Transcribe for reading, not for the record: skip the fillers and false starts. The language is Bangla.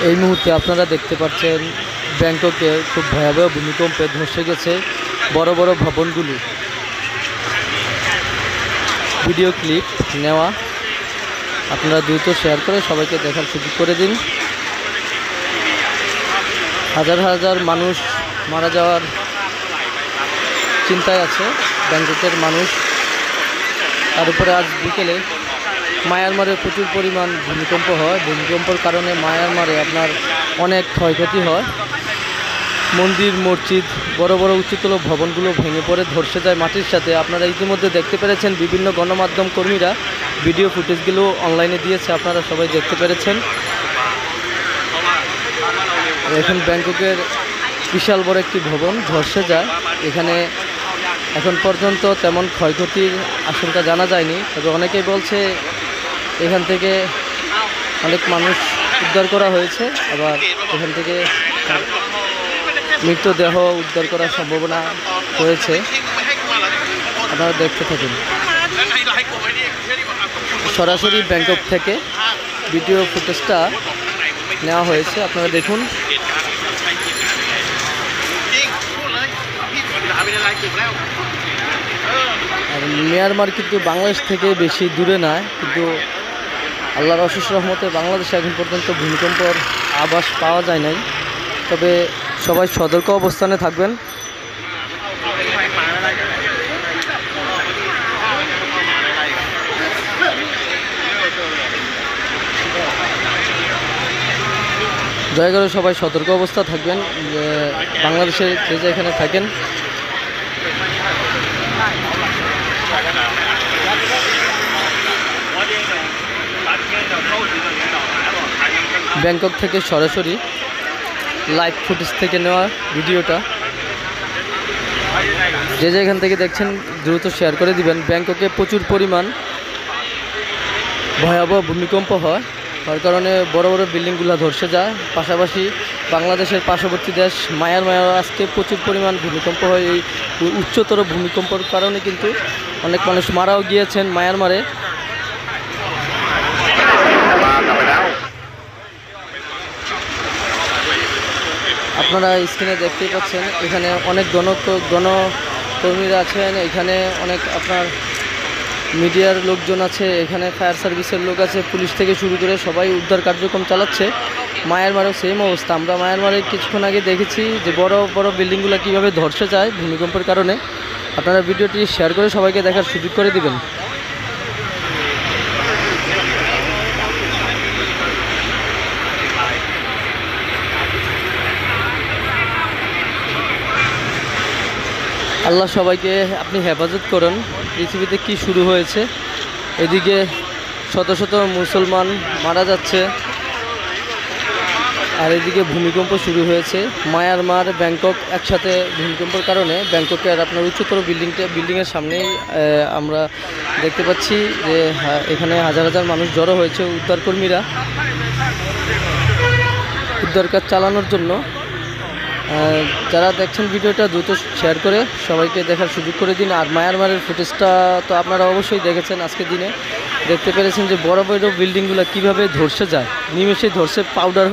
এই মুহূর্তে আপনারা দেখতে পাচ্ছেন ব্যাংককে খুব ভয়াবহ ভূমিকম্পে ধসে গেছে বড় বড় ভবনগুলো। ভিডিও ক্লিপ নেওয়া, আপনারা দ্রুত শেয়ার করে সবাইকে দেখার সুযোগ করে দিন। হাজার হাজার মানুষ মারা যাওয়ার চিন্তায় আছে ব্যাংককের মানুষ। তার উপরে আজ বিকেলে মায়ানমারে প্রচুর পরিমাণ ভূমিকম্প হয়। ভূমিকম্পের কারণে মায়ানমারে আপনার অনেক ক্ষয়ক্ষতি হয়। মন্দির, মসজিদ, বড় বড় উচ্চতল ভবনগুলো ভেঙে পড়ে ধসে যায় মাটির সাথে। আপনারা ইতিমধ্যে দেখতে পেরেছেন, বিভিন্ন গণমাধ্যম কর্মীরা ভিডিও ফুটেজগুলো অনলাইনে দিয়েছে, আপনারা সবাই দেখতে পেরেছেন। এখন ব্যাংককের বিশাল বড় একটি ভবন ধসে যায়। এখানে এখন পর্যন্ত তেমন ক্ষয়ক্ষতির আশঙ্কা জানা যায়নি, তবে অনেকেই বলছে এখান থেকে অনেক মানুষ উদ্ধার করা হয়েছে, আবার এখান থেকে মৃতদেহ উদ্ধার করার সম্ভাবনা রয়েছে। আপনারা দেখতে থাকুন। সরাসরি ব্যাংকক থেকে ভিডিও ফুটেজটা নেওয়া হয়েছে, আপনারা দেখুন। আর মিয়ানমার কিন্তু বাংলাদেশ থেকে বেশি দূরে নয়, কিন্তু আল্লাহর অশেষ রহমতে বাংলাদেশে এখন পর্যন্ত ভূমিকম্পর আভাস পাওয়া যায় নাই। তবে সবাই সতর্ক অবস্থানে থাকবেন। দয়া করে সবাই সতর্ক অবস্থা থাকবেন, বাংলাদেশে যে যেখানে থাকেন। ব্যাংকক থেকে সরাসরি লাইভ ফুটেজ থেকে নেওয়া ভিডিওটা যে যেখান থেকে দেখছেন দ্রুত শেয়ার করে দিবেন। ব্যাংককে প্রচুর পরিমাণ ভয়াবহ ভূমিকম্প হয়, তার কারণে বড় বড় বিল্ডিংগুলো ধসে যায়। পাশাপাশি বাংলাদেশের পার্শ্ববর্তী দেশ মায়ানমার আজকে প্রচুর পরিমাণ ভূমিকম্প হয়। এই উচ্চতর ভূমিকম্পর কারণে কিন্তু অনেক মানুষ মারাও গিয়েছেন মায়ানমারে। আপনারা স্ক্রিনে দেখতেই পাচ্ছেন, এখানে অনেক গণকর্মীরা আছেন, এখানে অনেক আপনার মিডিয়ার লোকজন আছে, এখানে ফায়ার সার্ভিসের লোক আছে, পুলিশ থেকে শুরু করে সবাই উদ্ধার কার্যক্রম চালাচ্ছে। মায়ানমারেও সেম অবস্থা। আমরা মায়ানমারে কিছুক্ষণ আগে দেখেছি যে বড় বড় বিল্ডিংগুলো কীভাবে ধসে যায় ভূমিকম্পের কারণে। আপনারা ভিডিওটি শেয়ার করে সবাইকে দেখার সুযোগ করে দিবেন। আল্লাহ সবাইকে আপনি হেফাজত করুন। পৃথিবীতে কি শুরু হয়েছে, এদিকে শত শত মুসলমান মারা যাচ্ছে, আর এদিকে ভূমিকম্প শুরু হয়েছে। মায়ানমার, ব্যাংকক একসাথে ভূমিকম্পের কারণে ব্যাংককের আপনার উচ্চতর বিল্ডিংয়ের সামনেই আমরা দেখতে পাচ্ছি যে এখানে হাজার হাজার মানুষ জড়ো হয়েছে। উদ্ধারকর্মীরা উদ্ধার কাজ চালানোর জন্য। যারা দেখছেন ভিডিওটা দ্রুত শেয়ার করে সবাইকে দেখার সুযোগ করে দিন। আর মায়ানমারের ফুটেজটা তো আপনারা অবশ্যই দেখেছেন, আজকে দিনে দেখতে পেরেছেন যে বড় বড় বিল্ডিংগুলো কীভাবে ধসে যায়, নিমেষে ধসে পাউডার